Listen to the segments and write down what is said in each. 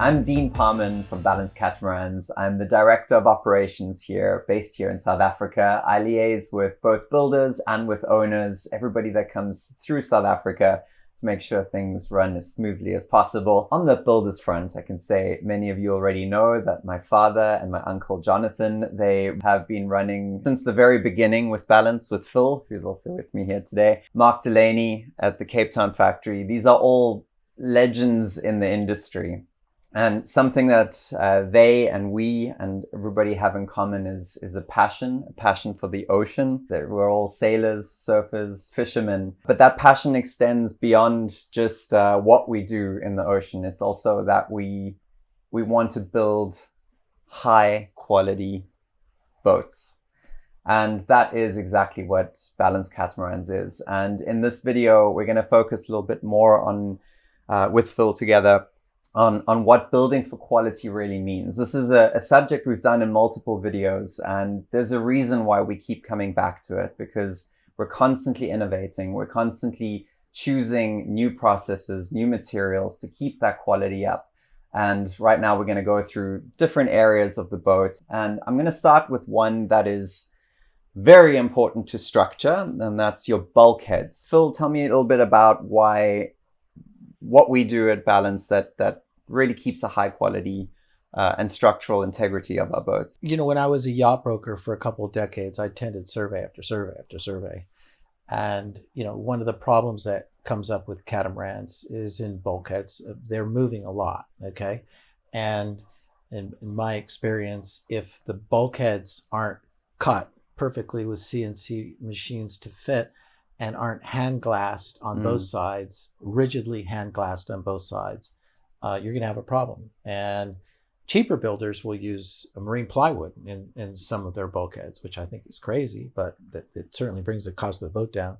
I'm Dean Paarman from Balance Catamarans. I'm the Director of Operations here, based here in South Africa. I liaise with both builders and with owners, everybody that comes through South Africa, to make sure things run as smoothly as possible. On the builders front, I can say many of you already know that my father and my uncle Jonathan, they have been running since the very beginning with Balance, with Phil, who's also with me here today, Mark Delaney at the Cape Town factory. These are all legends in the industry. And something that they and we and everybody have in common is a passion for the ocean. That we're all sailors, surfers, fishermen. But that passion extends beyond just what we do in the ocean. It's also that we want to build high quality boats. And that is exactly what Balance Catamarans is. And in this video, we're going to focus a little bit more on, with Phil together, on what building for quality really means. This is a subject we've done in multiple videos, and there's a reason why we keep coming back to it, because we're constantly innovating. We're constantly choosing new processes, new materials to keep that quality up. And right now we're going to go through different areas of the boat. And I'm going to start with one that is very important to structure, and that's your bulkheads. Phil, tell me a little bit about what we do at Balance that really keeps a high quality and structural integrity of our boats. You know, when I was a yacht broker for a couple of decades, I attended survey after survey after survey. And, you know, one of the problems that comes up with catamarans is in bulkheads. They're moving a lot, okay? And in my experience, if the bulkheads aren't cut perfectly with CNC machines to fit, and aren't hand glassed on both sides, rigidly hand glassed on both sides, you're going to have a problem. And cheaper builders will use a marine plywood in some of their bulkheads, which I think is crazy, but it certainly brings the cost of the boat down.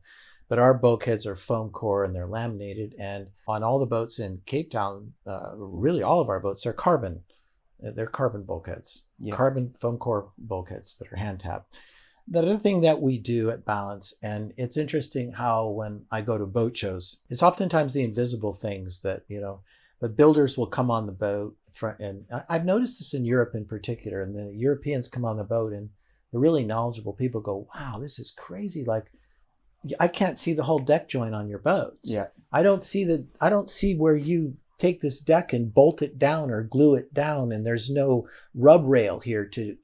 But our bulkheads are foam core and they're laminated. And on all the boats in Cape Town, really all of our boats are carbon. They're carbon bulkheads, carbon foam core bulkheads that are hand tapped. The other thing that we do at Balance, and it's interesting how when I go to boat shows, it's oftentimes the invisible things that, you know, the builders will come on the boat. And I've noticed this in Europe in particular, and the Europeans come on the boat and the really knowledgeable people go, wow, this is crazy. Like, I can't see the whole deck joint on your boats. Yeah. I don't see where you take this deck and bolt it down or glue it down. And there's no rub rail here to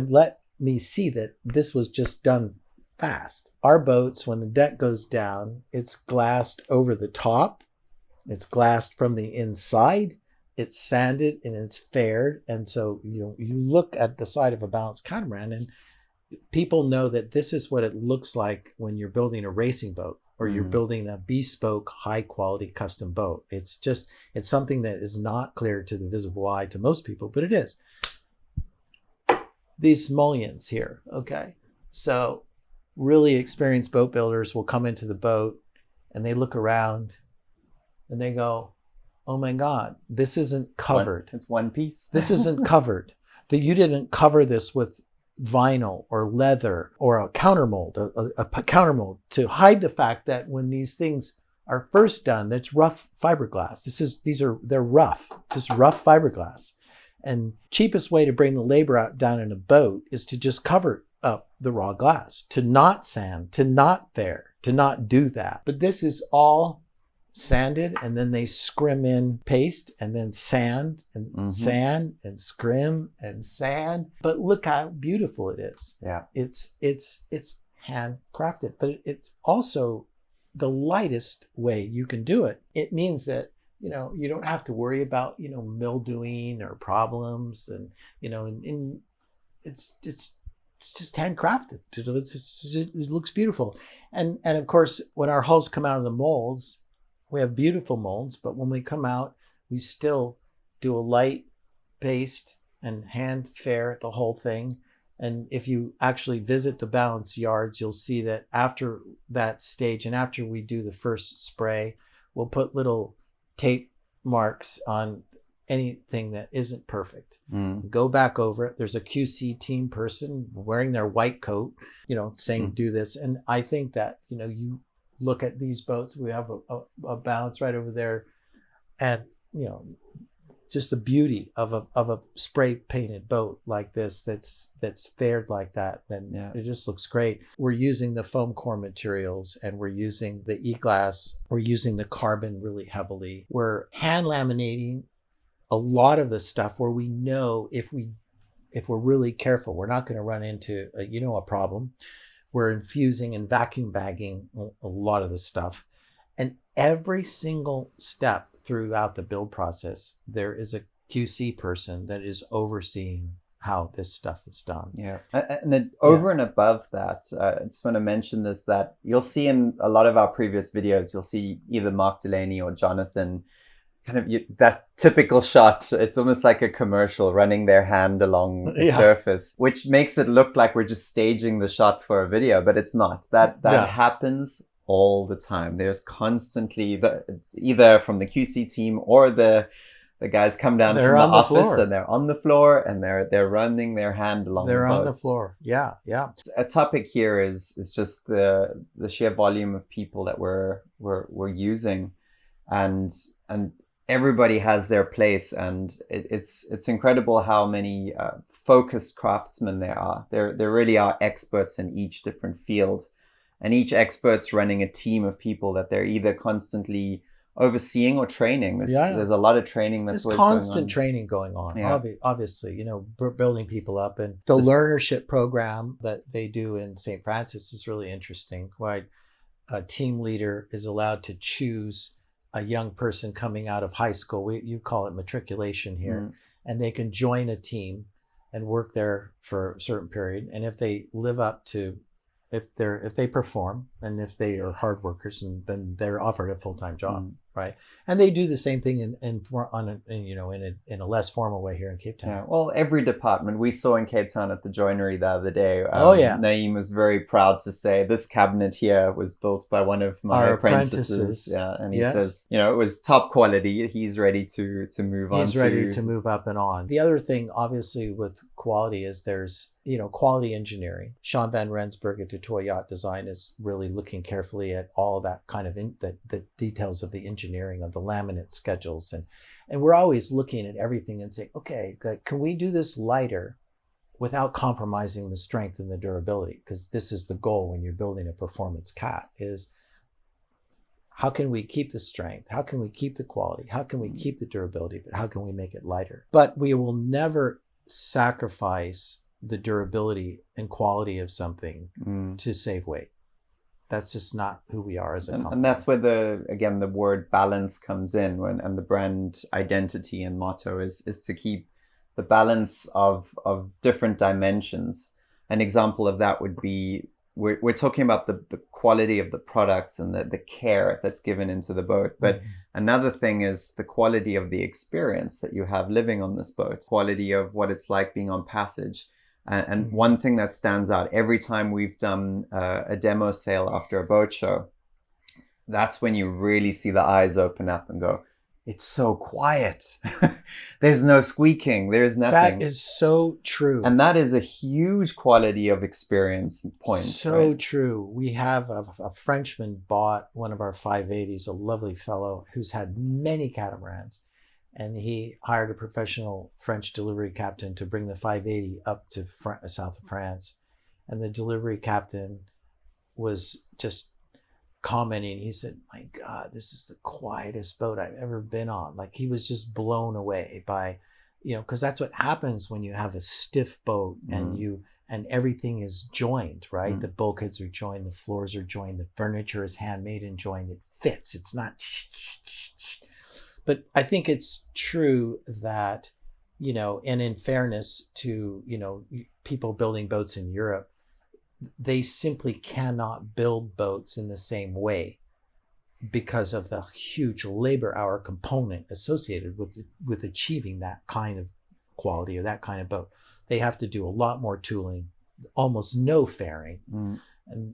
let me see that this was just done fast. Our boats, when the deck goes down, it's glassed over the top, it's glassed from the inside, it's sanded and it's faired. And so you look at the side of a Balance catamaran and people know that this is what it looks like when you're building a racing boat or you're building a bespoke high quality custom boat. It's something that is not clear to the visible eye to most people, but it is. These mullions here, okay? So really experienced boat builders will come into the boat and they look around and they go, oh my God, this isn't covered. It's one piece. This isn't covered. That you didn't cover this with vinyl or leather or a countermold, a countermold to hide the fact that when these things are first done, that's rough fiberglass. They're rough, just rough fiberglass. And cheapest way to bring the labor out down in a boat is to just cover up the raw glass, to not sand, to not fair, to not do that. But this is all sanded, and then they scrim in paste and then sand and sand and scrim and sand. But look how beautiful it is. Yeah. It's handcrafted, but it's also the lightest way you can do it. It means that, you know, you don't have to worry about, you know, mildewing or problems, and, you know, and it's just handcrafted. It looks beautiful. And of course, when our hulls come out of the molds, we have beautiful molds, but when we come out, we still do a light paste and hand fair the whole thing. And if you actually visit the Balance yards, you'll see that after that stage and after we do the first spray, we'll put little tape marks on anything that isn't perfect. Go back over it. There's a QC team person wearing their white coat, you know, saying do this. And I think that, you know, you look at these boats, we have a Balance right over there, and, you know, just the beauty of a spray painted boat like this that's fared like that, and it just looks great. We're using the foam core materials, and we're using the e-glass, we're using the carbon really heavily. We're hand laminating a lot of the stuff where we know if we're really careful, we're not going to run into a problem. We're infusing and vacuum bagging a lot of the stuff, and every single step throughout the build process, there is a QC person that is overseeing how this stuff is done. Yeah. And then over and above that, I just want to mention this, that you'll see in a lot of our previous videos, you'll see either Mark Delaney or Jonathan, kind of that typical shot. It's almost like a commercial, running their hand along the surface, which makes it look like we're just staging the shot for a video, but it's not. That happens all the time. There's constantly it's either from the QC team or the guys come down from the office and they're on the floor and they're running their hand along the boats. They're on the floor. Yeah. A topic here is just the sheer volume of people that we're using, and everybody has their place, and it's incredible how many focused craftsmen there are. There really are experts in each different field. And each expert's running a team of people that they're either constantly overseeing or training. There's a lot of training that's There's constant training going on. Yeah. Obviously, building people up. And the learnership program that they do in St. Francis is really interesting. Why a team leader is allowed to choose a young person coming out of high school. You call it matriculation here. And they can join a team and work there for a certain period. And if they live up to, if they perform, and if they are hard workers, and then they're offered a full-time job, right? And they do the same thing in a less formal way here in Cape Town. Yeah. Well, every department we saw in Cape Town at the joinery the other day. Naeem was very proud to say this cabinet here was built by one of my apprentices. Yeah, and he says, it was top quality. He's ready to move on. He's ready to move up and on. The other thing, obviously, with quality is there's quality engineering. Sean Van Rensburg at Detroit Yacht Design is really looking carefully at all that kind of the details of the engineering of the laminate schedules, and we're always looking at everything and saying, okay, can we do this lighter without compromising the strength and the durability? Because this is the goal when you're building a performance cat, is how can we keep the strength? How can we keep the quality? How can we keep the durability? But how can we make it lighter? But we will never sacrifice the durability and quality of something to save weight. That's just not who we are as a company. And that's where the word balance comes in, and the brand identity and motto is to keep the balance of different dimensions. An example of that would be, we're talking about the quality of the products and the care that's given into the boat. But another thing is the quality of the experience that you have living on this boat, quality of what it's like being on passage. And one thing that stands out every time we've done a demo sail after a boat show, that's when you really see the eyes open up and go, it's so quiet. There's no squeaking. There's nothing. That is so true. And that is a huge quality of experience point. So true. We have a Frenchman bought one of our 580s, a lovely fellow who's had many catamarans. And he hired a professional French delivery captain to bring the 580 up to south of France. And the delivery captain was just commenting. He said, my God, this is the quietest boat I've ever been on. Like, he was just blown away by, because that's what happens when you have a stiff boat and everything is joined, right? The bulkheads are joined, the floors are joined, the furniture is handmade and joined. It fits. It's not. But I think it's true that, and in fairness to, people building boats in Europe, they simply cannot build boats in the same way because of the huge labor hour component associated with achieving that kind of quality or that kind of boat. They have to do a lot more tooling, almost no fairing. And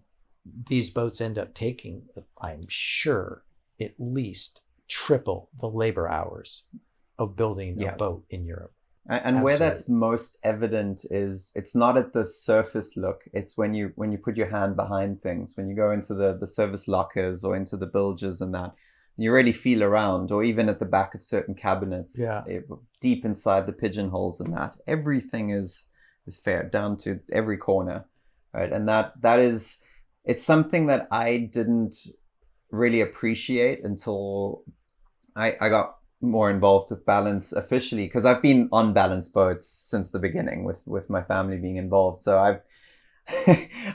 these boats end up taking, I'm sure, at least triple the labor hours of building a boat in Europe. And where that's most evident is it's not at the surface look. It's when you put your hand behind things, when you go into the service lockers or into the bilges and that, you really feel around, or even at the back of certain cabinets, Yeah. deep inside the pigeonholes and that, everything is fair down to every corner, right? And that is, it's something that I didn't really appreciate until I got more involved with Balance officially, because I've been on Balance boats since the beginning with my family being involved. So I've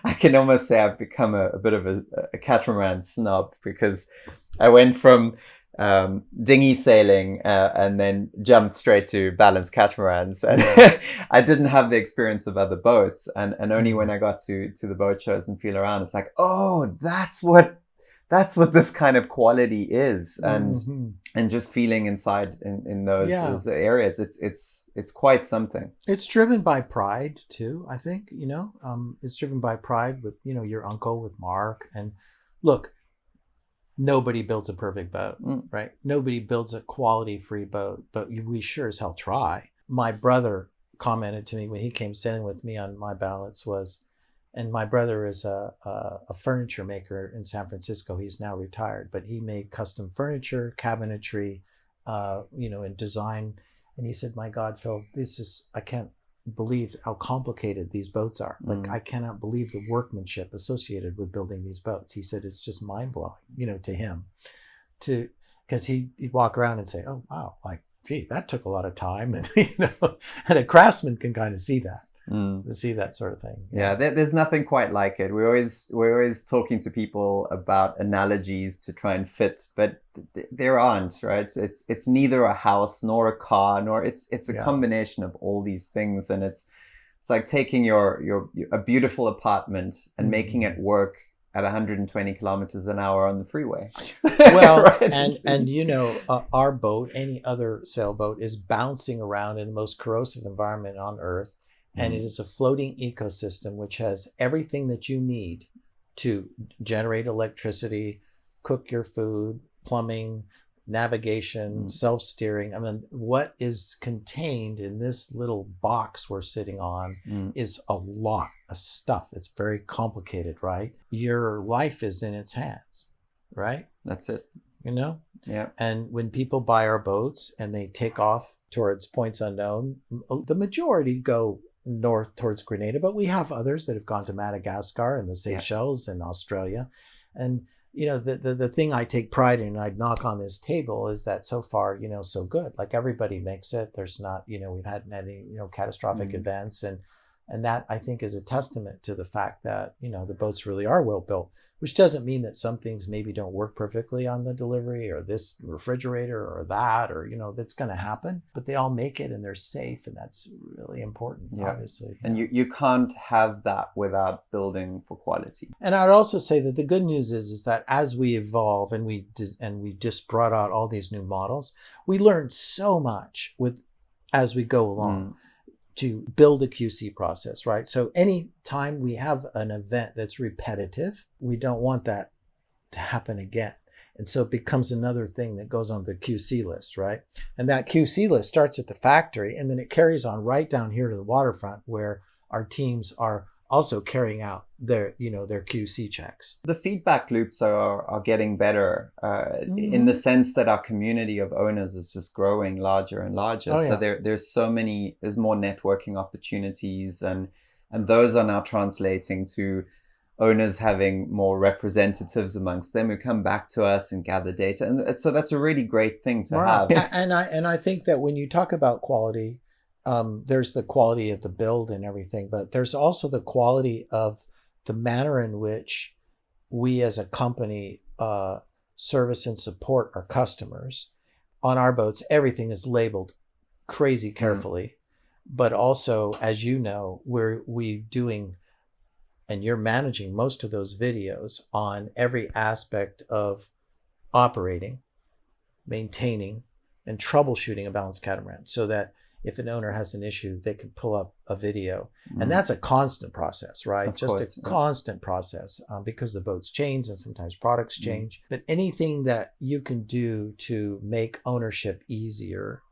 I can almost say I've become a bit of a catamaran snob, because I went from dinghy sailing and then jumped straight to Balance Catamarans, and I didn't have the experience of other boats, and only when I got to the boat shows and feel around, it's like, oh, that's what this kind of quality is, and just feeling inside in those areas, it's quite something. It's driven by pride too, I think. It's driven by pride with your uncle, with Mark. And look, nobody builds a perfect boat, right? Nobody builds a quality free boat, but we sure as hell try. My brother commented to me when he came sailing with me on my Balance and my brother is a furniture maker in San Francisco. He's now retired, but he made custom furniture, cabinetry, and design. And he said, "My God, Phil, I can't believe how complicated these boats are. Like, I cannot believe the workmanship associated with building these boats." He said it's just mind blowing, to him, because he'd walk around and say, "Oh, wow, like, gee, that took a lot of time." And, and a craftsman can kind of see that. To see that sort of thing. Yeah, there's nothing quite like it. We're always talking to people about analogies to try and fit, but there aren't, right? It's neither a house nor a car, nor it's a combination of all these things, and it's like taking a beautiful apartment and making it work at 120 kilometers an hour on the freeway. Well, right? and our boat, any other sailboat, is bouncing around in the most corrosive environment on Earth. And it is a floating ecosystem which has everything that you need to generate electricity, cook your food, plumbing, navigation, self-steering. I mean, what is contained in this little box we're sitting on is a lot of stuff. It's very complicated, right? Your life is in its hands, right? That's it. Yeah. And when people buy our boats and they take off towards points unknown, the majority go north towards Grenada, but we have others that have gone to Madagascar and the Seychelles and Australia. And the thing I take pride in, and I'd knock on this table, is that so far, so good. Like, everybody makes it. There's not, we've had any, catastrophic events, and that, I think, is a testament to the fact that the boats really are well built. Which doesn't mean that some things maybe don't work perfectly on the delivery, or this refrigerator or that, or, that's going to happen, but they all make it and they're safe. And that's really important, obviously. And you can't have that without building for quality. And I would also say that the good news is that as we evolve and we just brought out all these new models, we learned so much as we go along. To build a QC process, right? So any time we have an event that's repetitive, we don't want that to happen again. And so it becomes another thing that goes on the QC list, right? And that QC list starts at the factory, and then it carries on right down here to the waterfront, where our teams are also carrying out their QC checks. The feedback loops are getting better in the sense that our community of owners is just growing larger and larger. So there's more networking opportunities, and those are now translating to owners having more representatives amongst them who come back to us and gather data. And so that's a really great thing to have. And I think that when you talk about quality, there's the quality of the build and everything, but there's also the quality of the manner in which we as a company service and support our customers. On our boats, everything is labeled crazy carefully, but also, as you know, we doing, and you're managing most of those videos on every aspect of operating, maintaining, and troubleshooting a Balance Catamaran, so that if an owner has an issue, they can pull up a video. And that's a constant process, right? Constant process, because the boats change and sometimes products change. But anything that you can do to make ownership easier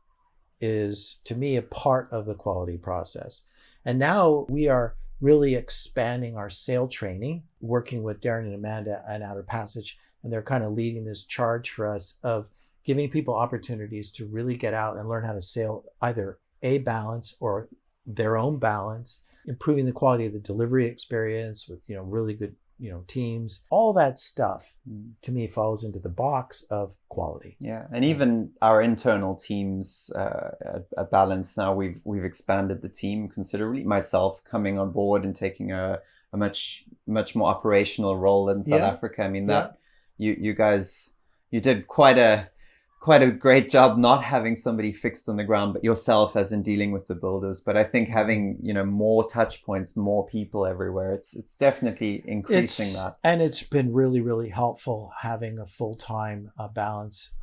is, to me, a part of the quality process. And now we are really expanding our sail training, working with Darren and Amanda and Outer Passage, and they're kind of leading this charge for us of giving people opportunities to really get out and learn how to sail either a balance or their own balance, improving the quality of the delivery experience with, really good, teams. All that stuff to me falls into the box of quality. Yeah, and even our internal teams at Balance now, we've expanded the team considerably. Myself coming on board and taking a much more operational role in South Africa. I mean, that you guys, you did quite a great job not having somebody fixed on the ground, but yourself as in dealing with the builders. But I think having, more touch points, more people everywhere, it's definitely increasing that. And it's been really, really helpful having a full-time Balance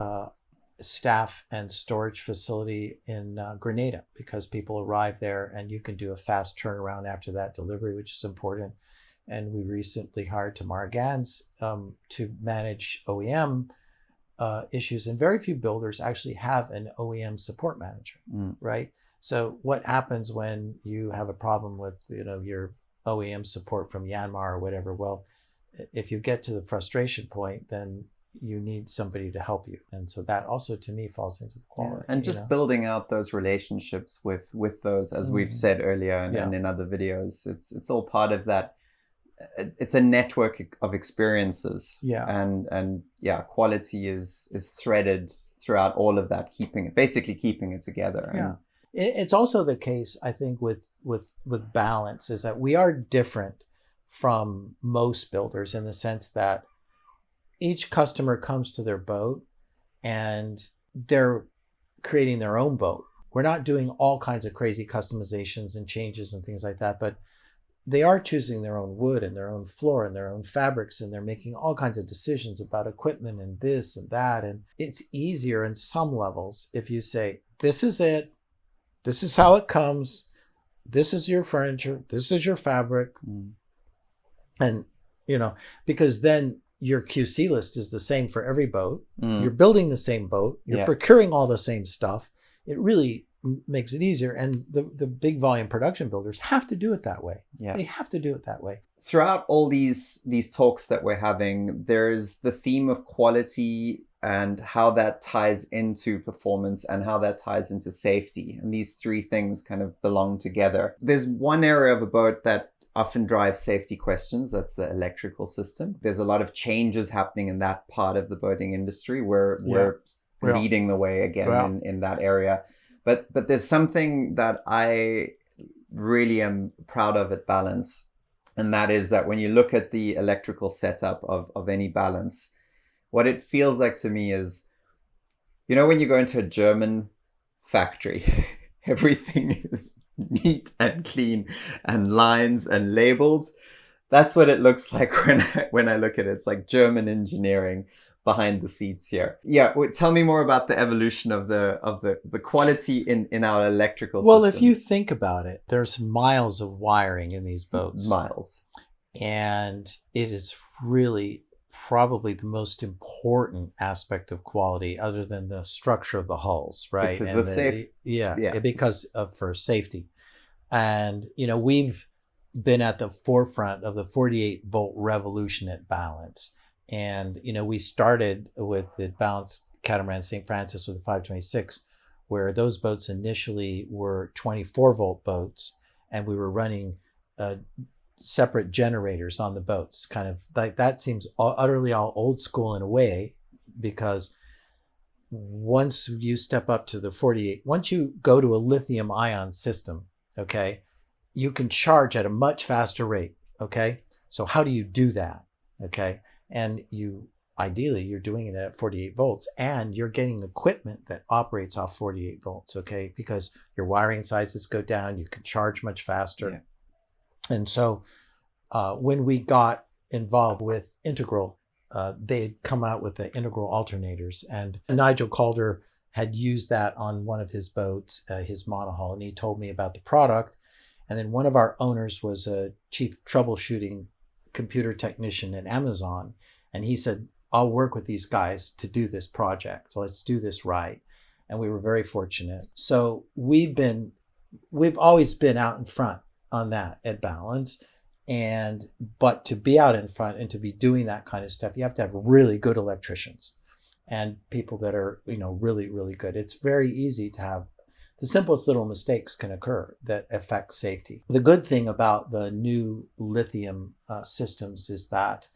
staff and storage facility in Grenada, because people arrive there and you can do a fast turnaround after that delivery, which is important. And we recently hired Tamara Gans to manage OEM issues, and very few builders actually have an OEM support manager, right? So what happens when you have a problem with your OEM support from Yanmar or whatever? Well, if you get to the frustration point, then you need somebody to help you, and so that also to me falls into the quality. And just building out those relationships with those, as we've said earlier and in other videos, it's all part of that. It's a network of experiences, and quality is threaded throughout all of that, keeping it together. It's also the case, I think, with Balance, is that we are different from most builders in the sense that each customer comes to their boat and they're creating their own boat. We're not doing all kinds of crazy customizations and changes and things like that, but they are choosing their own wood and their own floor and their own fabrics, and they're making all kinds of decisions about equipment and this and that. And it's easier in some levels if you say, this is it, this is how it comes, this is your furniture, this is your fabric. And, because then your QC list is the same for every boat. You're building the same boat, you're procuring all the same stuff. It really makes it easier, and the big volume production builders have to do it that way. They have to do it that way. Throughout all these talks that we're having, there's the theme of quality and how that ties into performance and how that ties into safety, and these three things kind of belong together. There's one area of a boat that often drives safety questions. That's the electrical system. There's a lot of changes happening in that part of the boating industry where we're leading the way again in that area. But there's something that I really am proud of at Balance, and that is that when you look at the electrical setup of any Balance, what it feels like to me is, when you go into a German factory, everything is neat and clean and lines and labeled. That's what it looks like when I look at it. It's like German engineering behind the seats here. Tell me more about the evolution of the quality in our electrical systems. Well, if you think about it, there's miles of wiring in these boats. Miles. And it is really probably the most important aspect of quality, other than the structure of the hulls, right? Because of safety. Because of for safety. And, we've been at the forefront of the 48 volt revolution at Balance. And, we started with the Balance Catamaran St. Francis with the 526, where those boats initially were 24 volt boats, and we were running separate generators on the boats. Kind of like that seems utterly all old school in a way, because once you step up to the 48, once you go to a lithium ion system, okay, you can charge at a much faster rate. Okay. So how do you do that? Okay. And ideally you're doing it at 48 volts, and you're getting equipment that operates off 48 volts. Okay. Because your wiring sizes go down, you can charge much faster. Yeah. And so when we got involved with Integral, they had come out with the Integral alternators, and Nigel Calder had used that on one of his boats, his monohull, and he told me about the product. And then one of our owners was a chief troubleshooting computer technician at Amazon, and he said, I'll work with these guys to do this project, so let's do this right. And we were very fortunate. So we've always been out in front on that at Balance. But to be out in front and to be doing that kind of stuff, you have to have really good electricians and people that are, really, really good. It's very easy to have the simplest little mistakes can occur that affect safety. The good thing about the new lithium systems is that,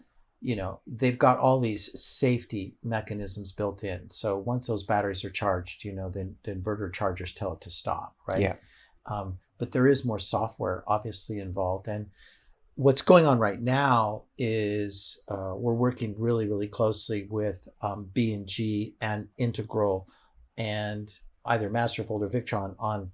they've got all these safety mechanisms built in. So once those batteries are charged, then the inverter chargers tell it to stop, right? Yeah. But there is more software obviously involved. And what's going on right now is we're working really, really closely with B&G and Integral and either Mastervolt or Victron on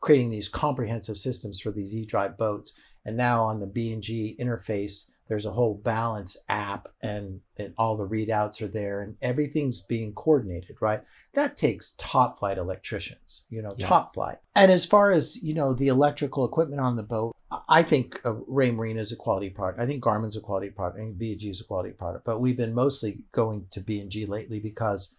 creating these comprehensive systems for these e-drive boats. And now on the B&G interface, there's a whole Balance app and all the readouts are there and everything's being coordinated, right? That takes top flight electricians, top flight. And as far as, the electrical equipment on the boat, I think Ray Marine is a quality product. I think Garmin's a quality product. I think B&G is a quality product. But we've been mostly going to B&G lately because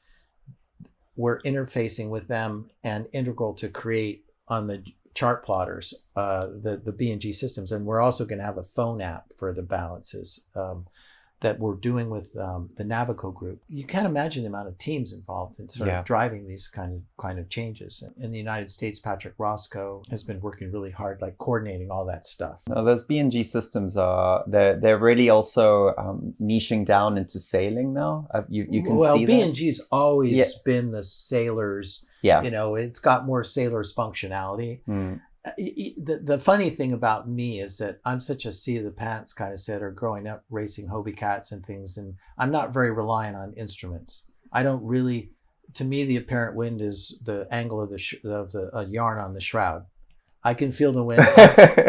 we're interfacing with them and Integral to create on the chart plotters, the B&G systems. And we're also going to have a phone app for the balances that we're doing with the Navico group. You can't imagine the amount of teams involved in sort of driving these kind of changes. In the United States, Patrick Roscoe has been working really hard, like coordinating all that stuff. No, those B&G systems they're really also niching down into sailing now. You can see that. Well, B&G's always been the sailors. Yeah. It's got more sailors functionality. Mm. The funny thing about me is that I'm such a seat of the pants kind of setter growing up racing Hobie cats and things, and I'm not very reliant on instruments. I don't really. To me, the apparent wind is the angle of the yarn on the shroud. I can feel the wind.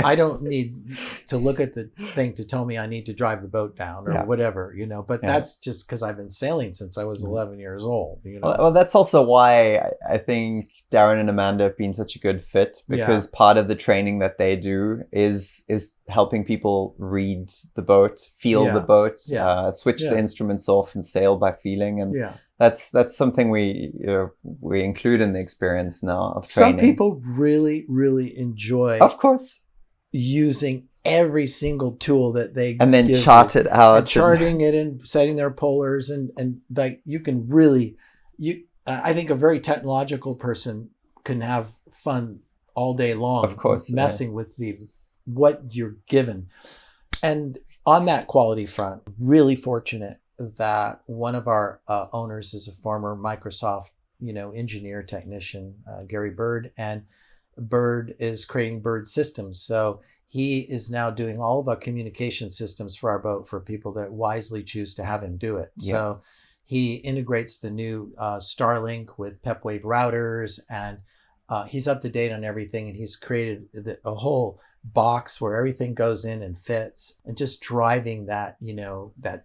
I don't need to look at the thing to tell me I need to drive the boat down or whatever, But that's just because I've been sailing since I was 11 years old. Well, that's also why I think Darren and Amanda have been such a good fit, because part of the training that they do is helping people read the boat, feel the boat, switch the instruments off and sail by feeling. And that's something we include in the experience now of training. Some people really, really enjoy, of course, using every single tool that they and then chart it out, and charting it and setting their polars and like you can really I think a very technological person can have fun all day long, of course, messing with what you're given. And on that quality front, really fortunate that one of our owners is a former Microsoft, engineer technician, Gary Bird, and Bird is creating Bird Systems. So he is now doing all of our communication systems for our boat for people that wisely choose to have him do it. Yeah. So he integrates the new Starlink with PepWave routers, and he's up to date on everything. And he's created a whole box where everything goes in and fits, and just driving that,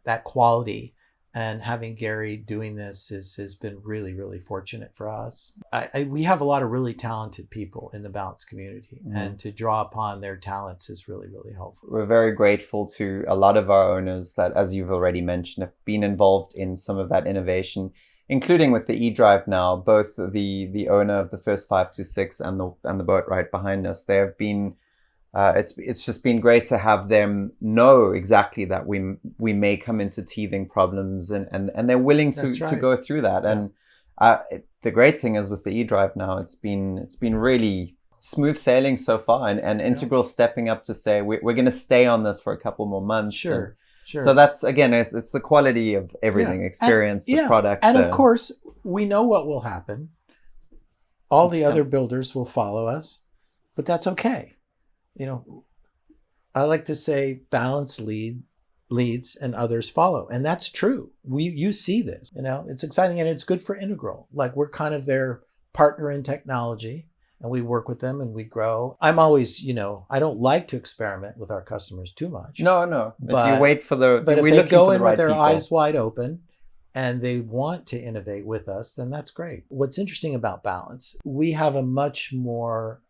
that quality. And having Gary doing this has been really, really fortunate for us. We have a lot of really talented people in the Balance community, and to draw upon their talents is really, really helpful. We're very grateful to a lot of our owners that, as you've already mentioned, have been involved in some of that innovation, including with the eDrive now. Both the owner of the first 526 and the boat right behind us, they have been. It's just been great to have them know exactly that we may come into teething problems, and they're willing to go through that. And the great thing is with the eDrive now, it's been really smooth sailing so far, and Integral stepping up to say we're going to stay on this for a couple more months. Sure. So that's, again, it's the quality of everything, experience, the product. And of course, we know what will happen. All the other builders will follow us, but that's okay. I like to say Balance leads and others follow. And that's true. You see this, it's exciting, and it's good for Integral. Like, we're kind of their partner in technology, and we work with them and we grow. I'm always, I don't like to experiment with our customers too much. No. But you wait for but if they go in with their eyes wide open and they want to innovate with us, then that's great. What's interesting about Balance, we have a much more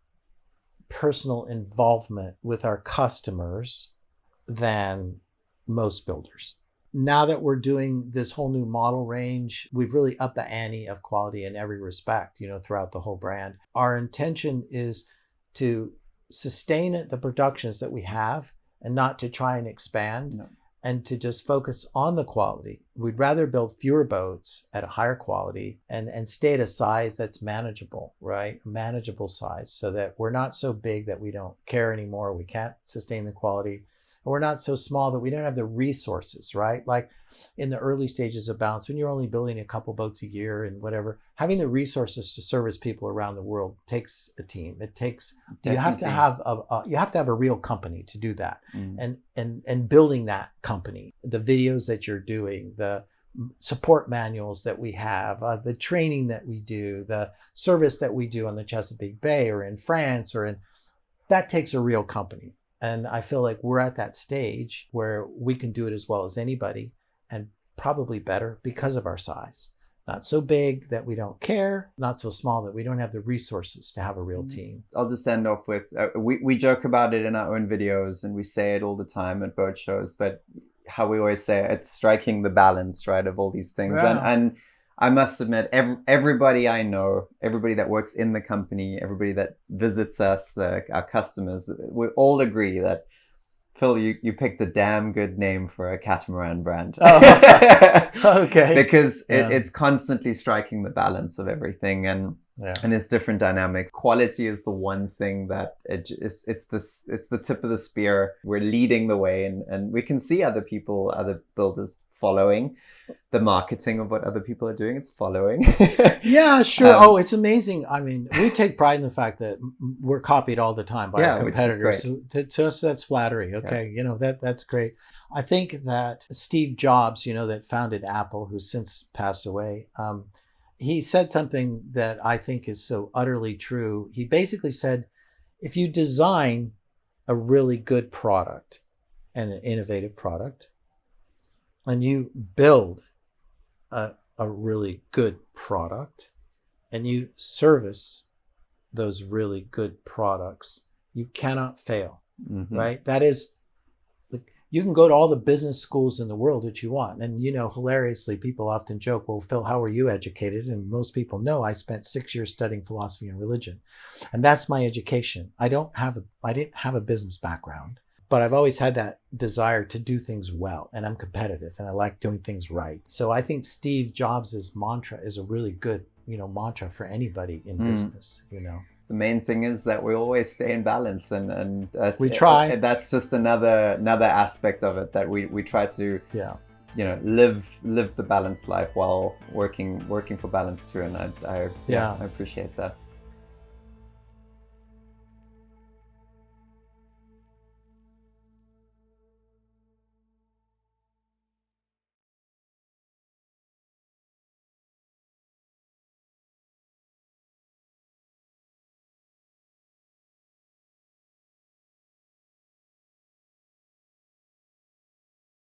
personal involvement with our customers than most builders. Now that we're doing this whole new model range, we've really upped the ante of quality in every respect, throughout the whole brand. Our intention is to sustain the productions that we have, and not to try and expand. No. And to just focus on the quality. We'd rather build fewer boats at a higher quality and stay at a size that's manageable, right? A manageable size, so that we're not so big that we don't care anymore, we can't sustain the quality. And we're not so small that we don't have the resources, right? Like in the early stages of Balance, when you're only building a couple boats a year and whatever, having the resources to service people around the world takes a team. It takes, you have to have a real company to do that. And building that company, the videos that you're doing, the support manuals that we have, the training that we do, the service that we do on the Chesapeake Bay or in France that takes a real company. And I feel like we're at that stage where we can do it as well as anybody, and probably better because of our size. Not so big that we don't care, not so small that we don't have the resources to have a real team. I'll just end off with, we joke about it in our own videos and we say it all the time at boat shows, but how we always say it's striking the balance, right, of all these things. Yeah. And I must admit, everybody I know, everybody that works in the company, everybody that visits us, our customers, we all agree that, Phil, you picked a damn good name for a catamaran brand. Oh, okay. Because it's constantly striking the balance of everything, and there's different dynamics. Quality is the one thing that it's the tip of the spear. We're leading the way, and we can see other builders following the marketing of what other people are doing. It's following. Yeah, sure. It's amazing. I mean, we take pride in the fact that we're copied all the time by our competitors. So to us, that's flattery. Okay. Yeah. That's great. I think that Steve Jobs, that founded Apple, who's since passed away, he said something that I think is so utterly true. He basically said, if you design a really good product and an innovative product, and you build a really good product, and you service those really good products, you cannot fail, right? That is, you can go to all the business schools in the world that you want. And, hilariously, people often joke, well, Phil, how were you educated? And most people know I spent 6 years studying philosophy and religion. And that's my education. I didn't have a business background. But I've always had that desire to do things well, and I'm competitive, and I like doing things right. So I think Steve Jobs' mantra is a really good, mantra for anybody in business. The main thing is that we always stay in balance, and we try. That's just another aspect of it, that we try to live the balanced life while working for balance too. And I appreciate that.